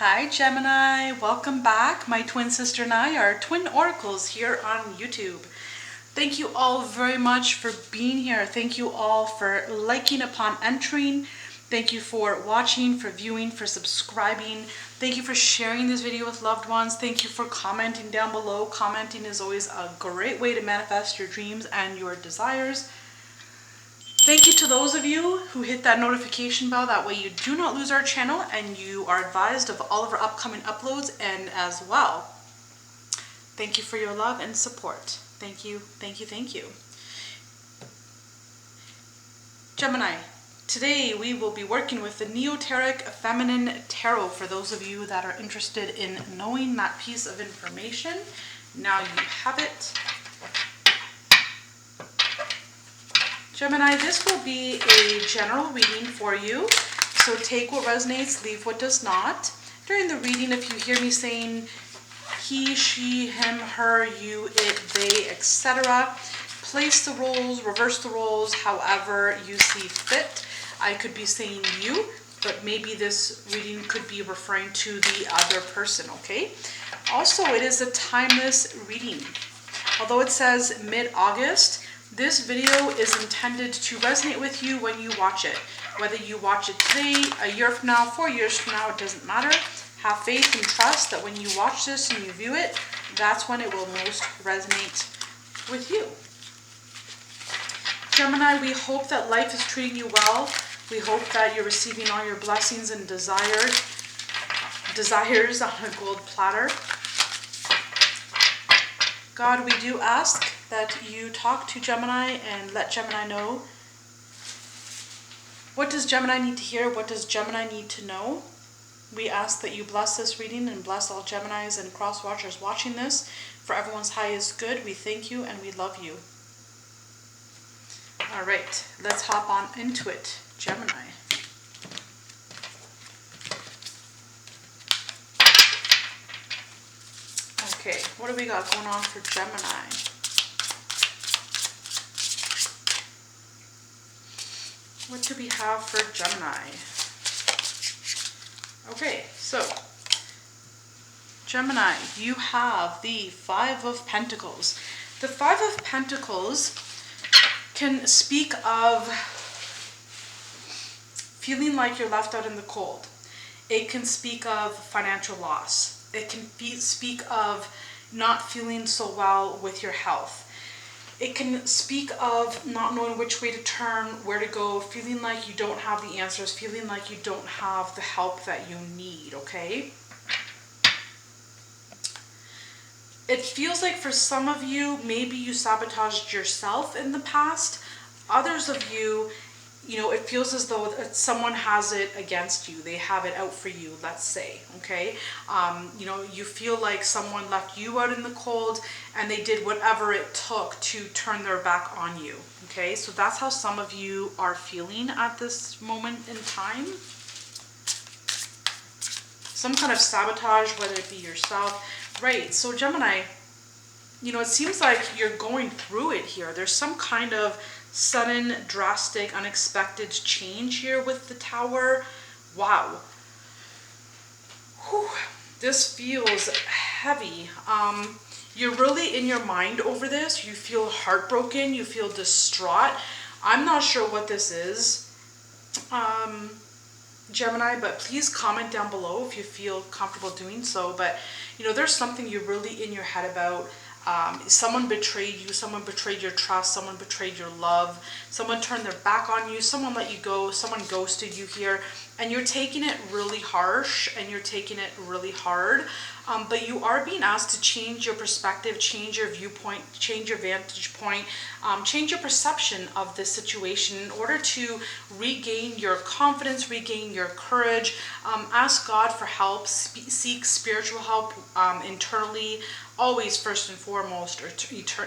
Hi Gemini, welcome back. My twin sister and I are twin oracles here on YouTube. Thank you all very much for being here. Thank you all for liking upon entering. Thank you for watching, for viewing, for subscribing. Thank you for sharing this video with loved ones. Thank you for commenting down below. Commenting is always a great way to manifest your dreams and your desires. Thank you to those of you who hit that notification bell. That way you do not lose our channel and you are advised of all of our upcoming uploads. And as well, thank you for your love and support. Thank you, thank you, thank you. Gemini, today we will be working with the Neoteric Feminine Tarot for those of you that are interested in knowing that piece of information. Now you have it. Gemini, this will be a general reading for you, so take what resonates, leave what does not. During the reading, if you hear me saying he, she, him, her, you, it, they, etc., place the roles, reverse the roles, however you see fit. I could be saying you, but maybe this reading could be referring to the other person, okay? Also, it is a timeless reading. Although it says mid-August, this video is intended to resonate with you when you watch it. Whether you watch it today, a year from now, 4 years from now, it doesn't matter. Have faith and trust that when you watch this and you view it, that's when it will most resonate with you. Gemini, we hope that life is treating you well. We hope that you're receiving all your blessings and desires on a gold platter. God, we do ask that you talk to Gemini and let Gemini know. What does Gemini need to hear? What does Gemini need to know? We ask that you bless this reading and bless all Geminis and cross watchers watching this. For everyone's highest good, we thank you and we love you. All right, let's hop on into it, Gemini. Okay, what do we got going on for Gemini? What do we have for Gemini? Okay, so Gemini, you have the Five of Pentacles. The Five of Pentacles can speak of feeling like you're left out in the cold. It can speak of financial loss. It can speak of not feeling so well with your health. It can speak of not knowing which way to turn, where to go, feeling like you don't have the answers, feeling like you don't have the help that you need, okay? It feels like for some of you, maybe you sabotaged yourself in the past. Others of you, it feels as though someone has it against you. They have it out for you, let's say, okay? You feel like someone left you out in the cold and they did whatever it took to turn their back on you, okay? So that's how some of you are feeling at this moment in time. Some kind of sabotage, whether it be yourself. Right, so Gemini, it seems like you're going through it here. There's some kind of sudden, drastic, unexpected change here with the Tower. Wow. Whew. This feels heavy. You're really in your mind over this. You feel heartbroken. You feel distraught. I'm not sure what this is, Gemini, but please comment down below if you feel comfortable doing so. But, there's something you're really in your head about. Someone betrayed you, someone betrayed your trust, someone betrayed your love, someone turned their back on you, someone let you go, someone ghosted you here, and you're taking it really harsh and you're taking it really hard. But you are being asked to change your perspective, change your viewpoint, change your vantage point, change your perception of this situation in order to regain your confidence, regain your courage. Ask God for help, seek spiritual help internally, always first and foremost, or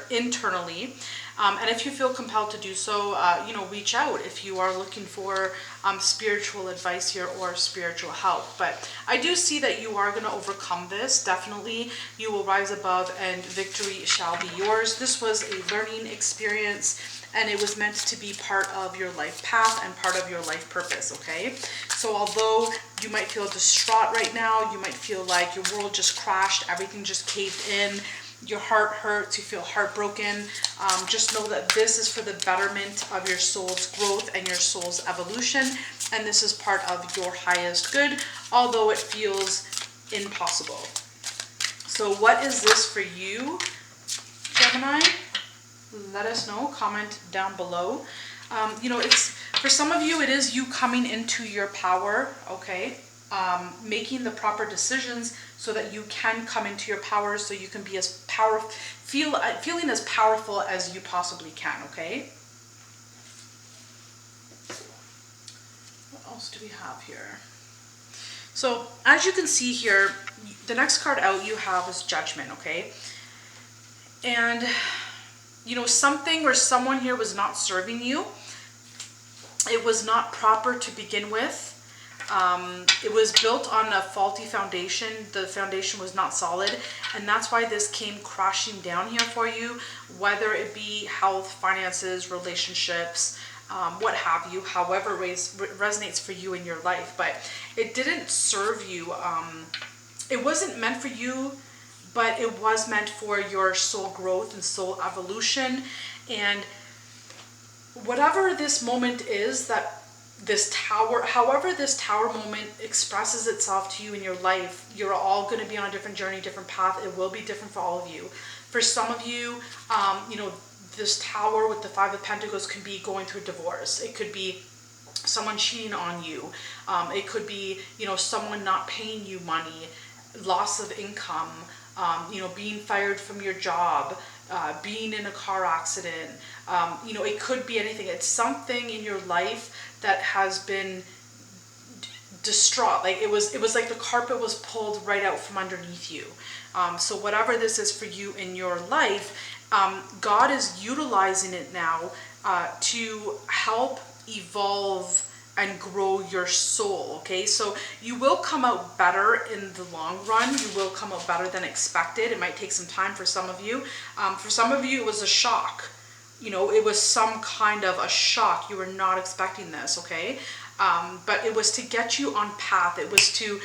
internally. And if you feel compelled to do so, reach out if you are looking for spiritual advice here or spiritual help. But I do see that you are going to overcome this. Definitely, you will rise above and victory shall be yours. This was a learning experience. and it was meant to be part of your life path and part of your life purpose, okay? So although you might feel distraught right now, you might feel like your world just crashed, everything just caved in, your heart hurts, you feel heartbroken, just know that this is for the betterment of your soul's growth and your soul's evolution, and this is part of your highest good, although it feels impossible. So what is this for you, Gemini? Let us know, comment down below. You know, it's for some of you, it is you coming into your power, okay? Making the proper decisions so that you can come into your power, so you can be as feeling as powerful as you possibly can, okay? What else do we have here? So as you can see here, the next card out you have is Judgment, okay? And you know, something or someone here was not serving you. It was not proper to begin with. It was built on a faulty foundation. The foundation was not solid, and that's why this came crashing down here for you, whether it be health, finances, relationships, what have you, however resonates for you in your life. But it didn't serve you. It wasn't meant for you, but it was meant for your soul growth and soul evolution. And whatever this moment is, that this tower, however this tower moment expresses itself to you in your life, you're all going to be on a different journey, different path. It will be different for all of you. For some of you, you know, this tower with the Five of Pentacles can be going through a divorce. It could be someone cheating on you. It could be, you know, someone not paying you money, loss of income, you know, being fired from your job, being in a car accident. You know, it could be anything. It's something in your life that has been distraught. Like it was like the carpet was pulled right out from underneath you. So whatever this is for you in your life, God is utilizing it now to help evolve and grow your soul, okay? So you will come out better in the long run. You will come out better than expected. It might take some time for some of you. For some of you, it was a shock. You know, it was some kind of a shock. You were not expecting this, okay? But it was to get you on path. It was to,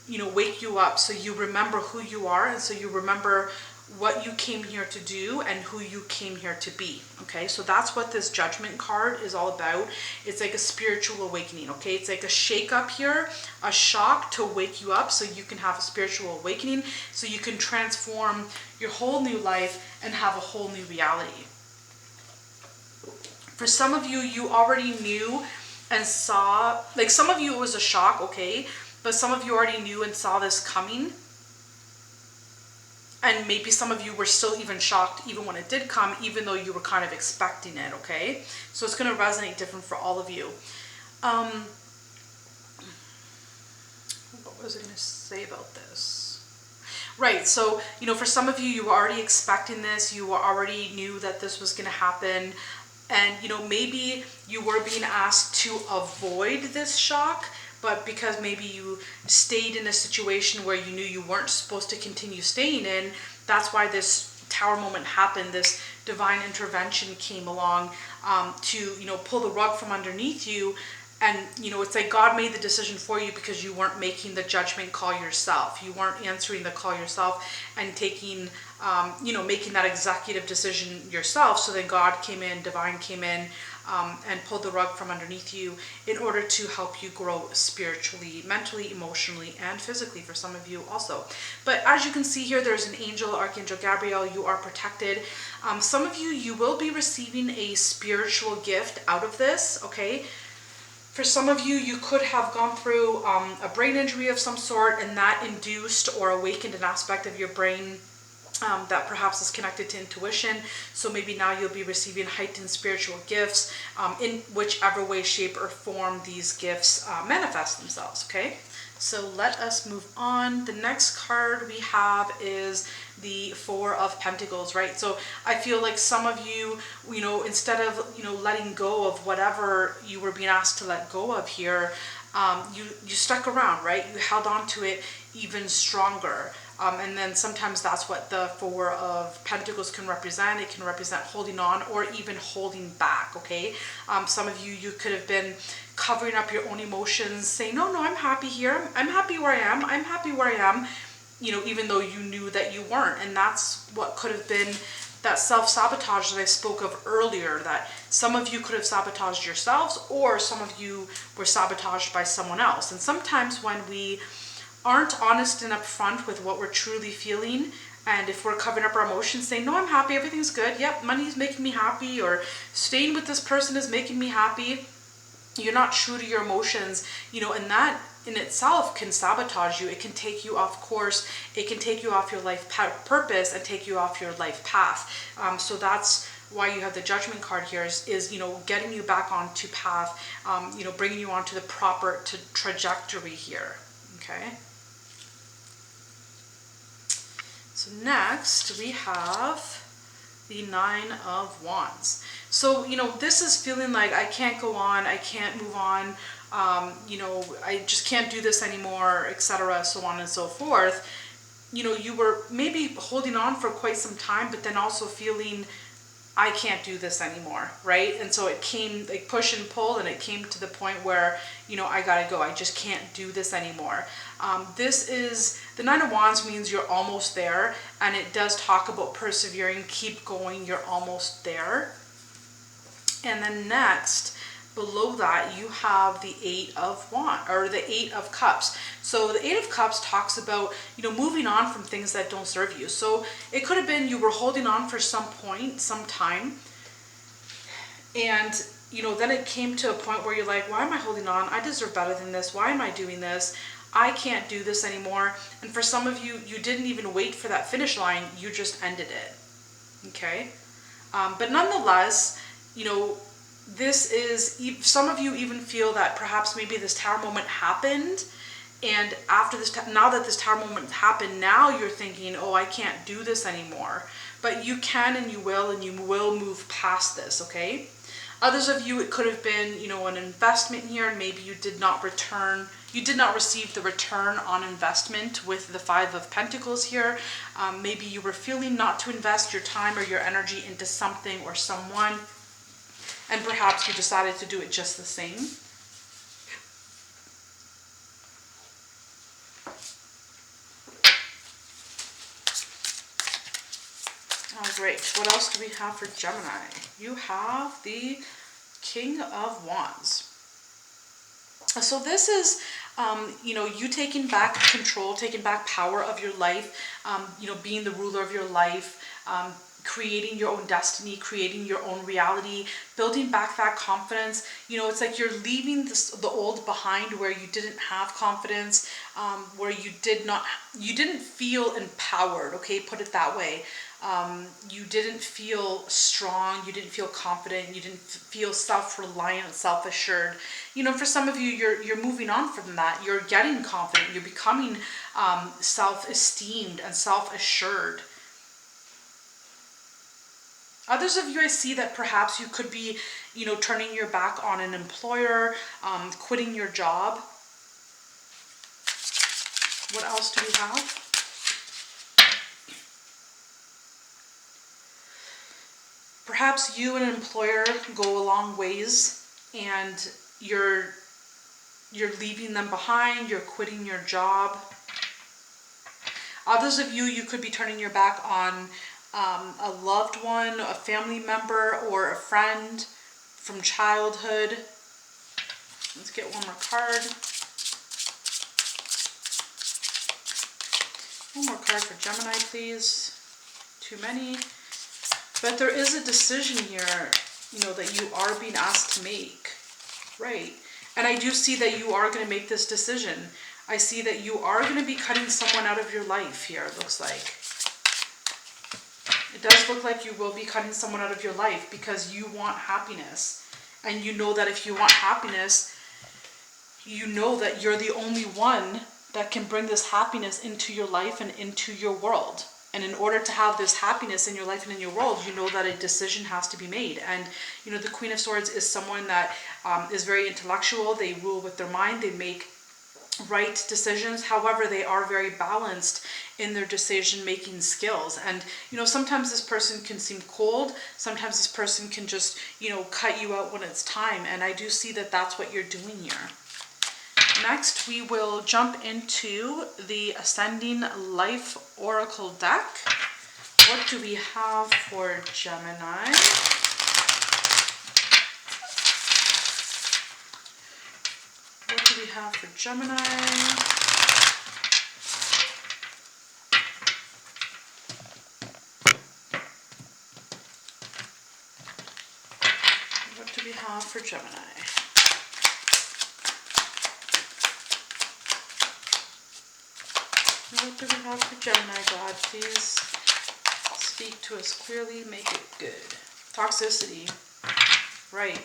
you know, wake you up so you remember who you are, and so you remember what you came here to do and who you came here to be, okay? So that's what this Judgment card is all about. It's like a spiritual awakening, okay? It's like a shake up here, a shock to wake you up so you can have a spiritual awakening, so you can transform your whole new life and have a whole new reality. For some of you, you already knew and saw, like some of you it was a shock, okay? But some of you already knew and saw this coming. And maybe some of you were still even shocked even when it did come, even though you were kind of expecting it, okay? So it's going to resonate different for all of you. What was I going to say about this? Right, so, you know, for some of you, you were already expecting this. You already knew that this was going to happen. And, you know, maybe you were being asked to avoid this shock, but because maybe you stayed in a situation where you knew you weren't supposed to continue staying in, that's why this tower moment happened. This divine intervention came along to, you know, pull the rug from underneath you. And, you know, it's like God made the decision for you because you weren't making the judgment call yourself. You weren't answering the call yourself and taking, you know, making that executive decision yourself. So then God came in, divine came in, and pulled the rug from underneath you in order to help you grow spiritually, mentally, emotionally, and physically for some of you also. But as you can see here, there's an angel, Archangel Gabriel. You are protected. Some of you, you will be receiving a spiritual gift out of this, okay? For some of you, you could have gone through a brain injury of some sort, and that induced or awakened an aspect of your brain that perhaps is connected to intuition. So maybe now you'll be receiving heightened spiritual gifts in whichever way, shape, or form these gifts manifest themselves, okay? So let us move on. The next card we have is the Four of Pentacles, right? So I feel like some of you, you know, instead of, you know, letting go of whatever you were being asked to let go of here, you stuck around, right? You held on to it even stronger. And then sometimes that's what the Four of Pentacles can represent. It can represent holding on or even holding back, okay? Some of you could have been covering up your own emotions, saying, no, I'm happy here. I'm happy where I am. I'm happy where I am, even though you knew that you weren't. And that's what could have been that self-sabotage that I spoke of earlier, that some of you could have sabotaged yourselves, or some of you were sabotaged by someone else. And sometimes when we aren't honest and upfront with what we're truly feeling, and if we're covering up our emotions, saying, no, I'm happy, everything's good, yep, money's making me happy, or staying with this person is making me happy, you're not true to your emotions, and that in itself can sabotage you. It can take you off course. It can take you off your life purpose and take you off your life path. So that's why you have the Judgment card here is getting you back onto path, bringing you onto the proper trajectory here. Okay. So next we have the Nine of Wands. So, this is feeling like I can't go on, I can't move on, I just can't do this anymore, etc., so on and so forth. You were maybe holding on for quite some time, but then also feeling I can't do this anymore, right? And so it came like push and pull, and it came to the point where, I gotta go. I just can't do this anymore. This is, the Nine of Wands means you're almost there, and it does talk about persevering, keep going, you're almost there. And then next, below that, you have the Eight of Wands, or the Eight of Cups. So the Eight of Cups talks about, moving on from things that don't serve you. So it could have been you were holding on for some point, some time, and, then it came to a point where you're like, why am I holding on? I deserve better than this. Why am I doing this? I can't do this anymore. And for some of you, you didn't even wait for that finish line. You just ended it. Okay? But nonetheless, this is, some of you even feel that perhaps maybe this Tower moment happened, and after this, now that this Tower moment happened, now you're thinking, oh, I can't do this anymore. But you can, and you will move past this, okay? Others of you, it could have been, an investment here, and maybe you did not receive the return on investment with the Five of Pentacles here. Maybe you were feeling not to invest your time or your energy into something or someone, and perhaps you decided to do it just the same. All right, what else do we have for Gemini? You have the King of Wands. So this is, you taking back control, taking back power of your life, being the ruler of your life, creating your own destiny, creating your own reality, building back that confidence. It's like you're leaving the old behind, where you didn't have confidence, where you didn't feel empowered, okay, put it that way. You didn't feel strong, you didn't feel confident, you didn't feel self-reliant, self-assured. For some of you, you're moving on from that. You're getting confident, you're becoming self-esteemed and self-assured. Others of you, I see that perhaps you could be, turning your back on an employer, quitting your job. What else do we have? Perhaps you and an employer go a long ways, and you're leaving them behind, you're quitting your job. Others of you, you could be turning your back on a loved one, a family member, or a friend from childhood. Let's get one more card. One more card for Gemini, please. Too many. But there is a decision here, that you are being asked to make, right? And I do see that you are going to make this decision. I see that you are going to be cutting someone out of your life here, it looks like. It does look like you will be cutting someone out of your life because you want happiness. And you know that if you want happiness, you know that you're the only one that can bring this happiness into your life and into your world. And in order to have this happiness in your life and in your world, you know that a decision has to be made. And, you know, the Queen of Swords is someone that is very intellectual. They rule with their mind. They make right decisions. However, they are very balanced in their decision-making skills. And, you know, sometimes this person can seem cold. Sometimes this person can just, you know, cut you out when it's time. And I do see that that's what you're doing here. Next, we will jump into the Ascending Life Oracle deck. What do we have for Gemini? What do we have for Gemini? What do we have for Gemini? What do we have for Gemini, God? Please speak to us clearly, make it good. Toxicity. Right.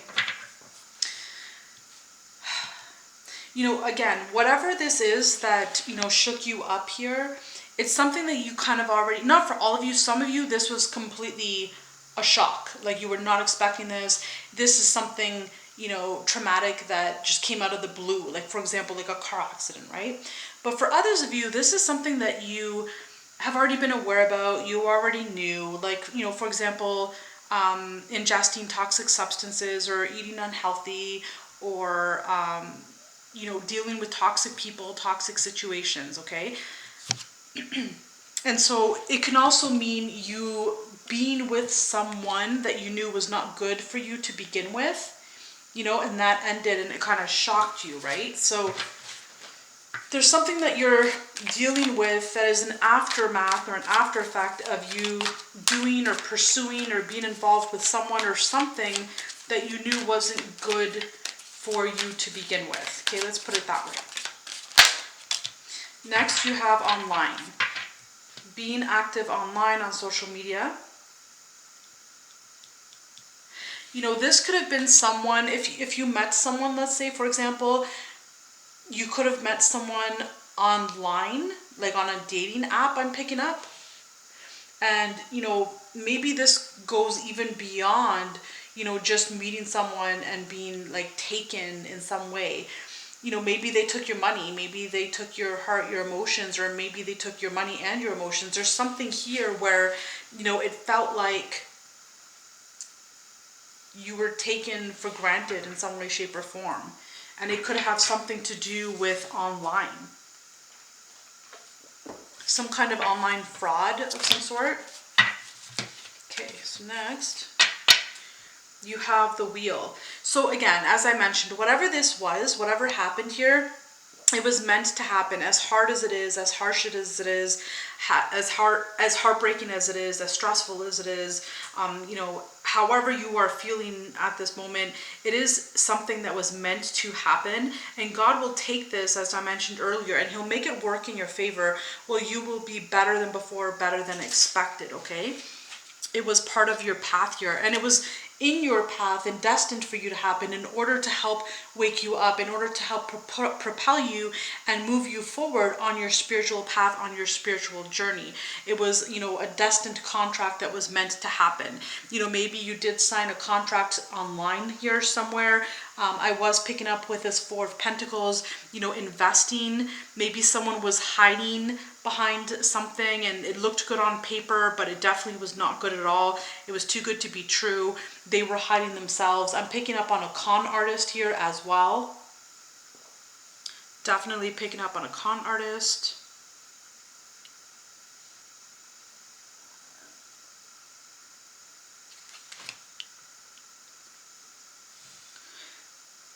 You know, again, whatever this is that, you know, shook you up here, it's something that you kind of already, not for all of you, some of you, this was completely a shock. Like, you were not expecting this. This is something, you know, traumatic that just came out of the blue. Like, for example, like a car accident, right? But for others of you, this is something that you have already been aware about, you already knew. Like, you know, for example, ingesting toxic substances or eating unhealthy or, you know, dealing with toxic people, toxic situations, okay? And so it can also mean you being with someone that you knew was not good for you to begin with, you know, and that ended and it kind of shocked you, right? So there's something that you're dealing with that is an aftermath or an after effect of you doing or pursuing or being involved with someone or something that you knew wasn't good for you to begin with. Okay, let's put it that way. Next, you have online. Being active online on social media. You know, this could have been someone, if you met someone, let's say, for example, you could have met someone online, like on a dating app I'm picking up. And, you know, maybe this goes even beyond, you know, just meeting someone and being like taken in some way. You know, maybe they took your money, maybe they took your heart, your emotions, or maybe they took your money and your emotions. There's something here where, you know, it felt like you were taken for granted in some way, shape, or form. And it could have something to do with online. Some kind of online fraud of some sort. Okay, so next, you have the Wheel. So again, as I mentioned, whatever this was, whatever happened here, it was meant to happen. As hard as it is, as harsh as it is, as heartbreaking as it is, as stressful as it is, you know, however you are feeling at this moment, it is something that was meant to happen. And God will take this, as I mentioned earlier, and he'll make it work in your favor. Well, you will be better than before, better than expected, okay? It was part of your path here, and it was in your path and destined for you to happen in order to help wake you up, in order to help propel you and move you forward on your spiritual path, on your spiritual journey. It was, you know, a destined contract that was meant to happen. You know, maybe you did sign a contract online here somewhere. I was picking up with this Four of Pentacles, you know, investing. Maybe someone was hiding behind something and it looked good on paper, but it definitely was not good at all. It was too good to be true. They were hiding themselves. I'm picking up on a con artist here as well. Definitely picking up on a con artist.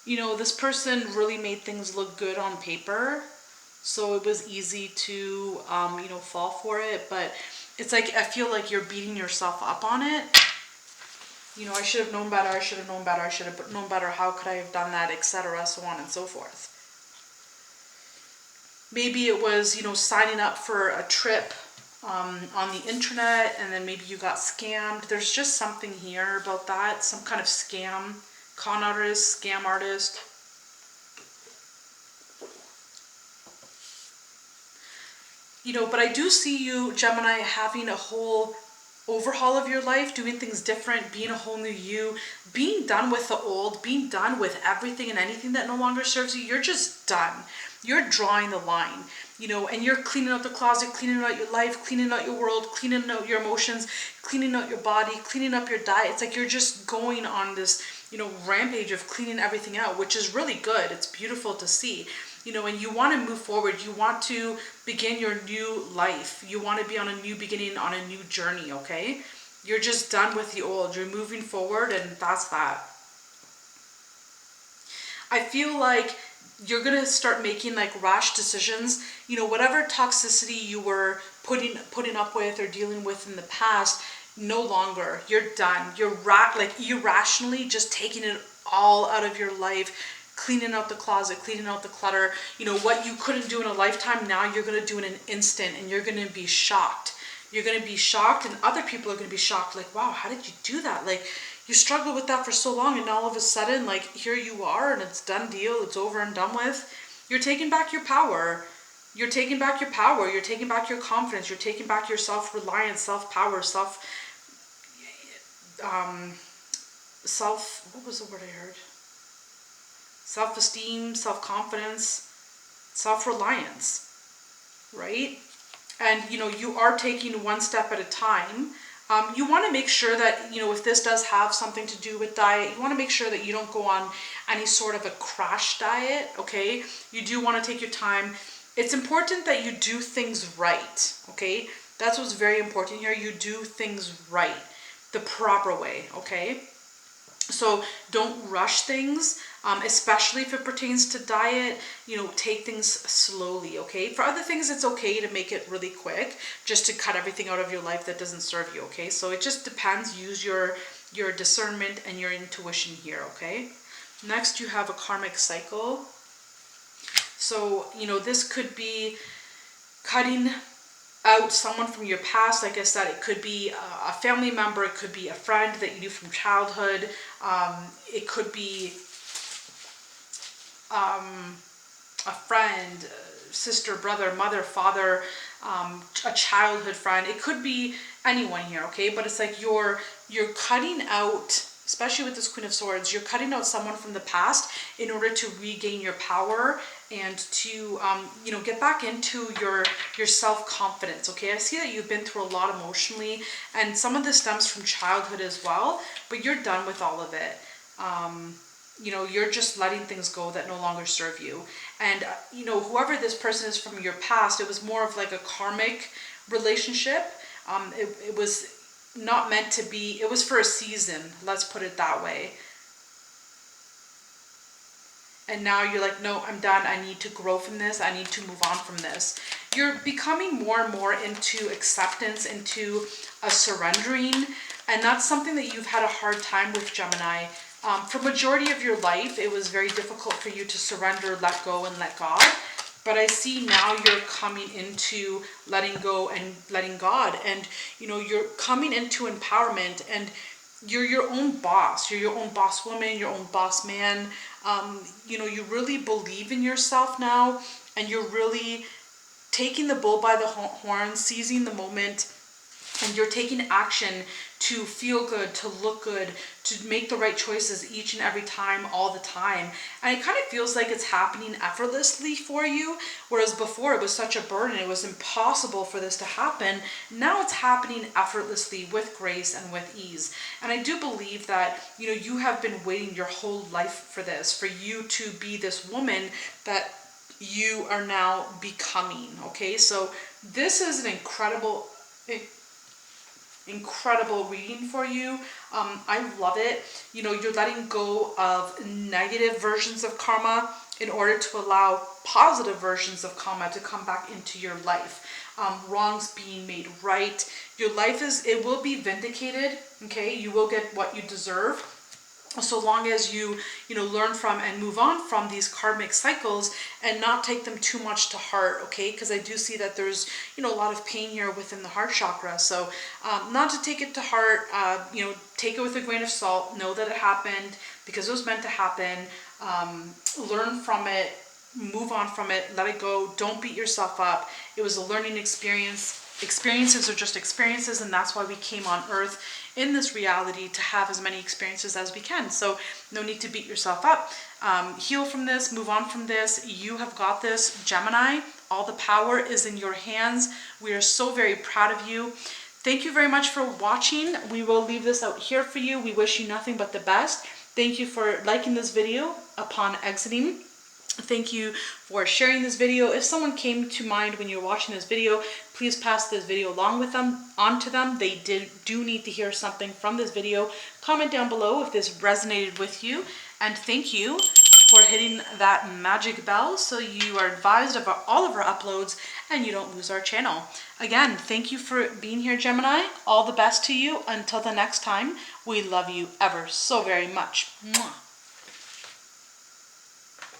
You know, this person really made things look good on paper, so it was easy to, you know, fall for it. But it's like, I feel like you're beating yourself up on it. You know, I should have known better, I should have known better, I should have known better, how could I have done that, etc., so on and so forth. Maybe it was, you know, signing up for a trip on the internet, and then maybe you got scammed. There's just something here about that, some kind of scam. Con artist, scam artist. But I do see you, Gemini, having a whole overhaul of your life, doing things different, being a whole new you, being done with the old, being done with everything and anything that no longer serves you. You're just done. You're drawing the line, and you're cleaning out the closet, cleaning out your life, cleaning out your world, cleaning out your emotions, cleaning out your body, cleaning up your diet. It's like you're just going on this, rampage of cleaning everything out, which is really good. It's beautiful to see. And you want to move forward. You want to begin your new life. You want to be on a new beginning, on a new journey, okay? You're just done with the old. You're moving forward, and that's that. I feel like you're going to start making like rash decisions. Whatever toxicity you were putting up with or dealing with in the past, no longer. You're done. You're irrationally just taking it all out of your life, cleaning out the closet, cleaning out the clutter. What you couldn't do in a lifetime, now you're going to do in an instant, and you're going to be shocked. You're going to be shocked, and other people are going to be shocked, like, wow, how did you do that? Like, you struggled with that for so long, and all of a sudden, like, here you are, and it's done deal, it's over and done with. You're taking back your power. You're taking back your power. You're taking back your confidence. You're taking back your self-reliance, self-power, what was the word I heard? Self-esteem, self-confidence, self-reliance, right? And, you are taking one step at a time. You want to make sure that, if this does have something to do with diet, you want to make sure that you don't go on any sort of a crash diet, okay? You do want to take your time. It's important that you do things right, okay? That's what's very important here. You do things right, the proper way, okay? So don't rush things, especially if it pertains to diet. Take things slowly, okay? For other things, it's okay to make it really quick, just to cut everything out of your life that doesn't serve you, okay? So it just depends. Use your discernment and your intuition here, okay? Next, you have a karmic cycle. So, this could be cutting out someone from your past. Like I said, it could be a family member, it could be a friend that you knew from childhood, it could be a friend, sister, brother, mother, father, a childhood friend. It could be anyone here, okay? But it's like you're cutting out, especially with this Queen of Swords, you're cutting out someone from the past in order to regain your power and to, get back into your self-confidence, okay? I see that you've been through a lot emotionally, and some of this stems from childhood as well, but you're done with all of it. You're just letting things go that no longer serve you. And, whoever this person is from your past, it was more of like a karmic relationship. It was not meant to be, it was for a season, let's put it that way. And now you're like, no, I'm done. I need to grow from this. I need to move on from this. You're becoming more and more into acceptance, into a surrendering. And that's something that you've had a hard time with, Gemini. For majority of your life, it was very difficult for you to surrender, let go, and let God. But I see now you're coming into letting go and letting God. And, you're coming into empowerment, and you're your own boss. You're your own boss woman, your own boss man. You really believe in yourself now, and you're really taking the bull by the horn, seizing the moment, and you're taking action to feel good, to look good, to make the right choices each and every time, all the time. And it kind of feels like it's happening effortlessly for you, whereas before it was such a burden. It was impossible for this to happen. Now it's happening effortlessly, with grace and with ease. And I do believe that, you have been waiting your whole life for this, for you to be this woman that you are now becoming, okay? So this is an incredible reading for you. I love it. You're letting go of negative versions of karma in order to allow positive versions of karma to come back into your life. Wrongs being made right. Your life it will be vindicated, okay? You will get what you deserve, so long as you learn from and move on from these karmic cycles and not take them too much to heart, okay? Because I do see that there's a lot of pain here within the heart chakra. So not to take it to heart, take it with a grain of salt. Know that it happened because it was meant to happen. Learn from it, move on from it, let it go, don't beat yourself up. It was a learning experience. Experiences are just experiences, and that's why we came on earth in this reality, to have as many experiences as we can. So no need to beat yourself up. Heal from this, move on from this. You have got this, Gemini. All the power is in your hands. We are so very proud of you. Thank you very much for watching. We will leave this out here for you. We wish you nothing but the best. Thank you for liking this video upon exiting. Thank you for sharing this video. If someone came to mind when you're watching this video, please pass this video along with them, on to them. They do need to hear something from this video. Comment down below if this resonated with you. And thank you for hitting that magic bell so you are advised of all of our uploads and you don't lose our channel. Again, thank you for being here, Gemini. All the best to you. Until the next time, we love you ever so very much. Mwah.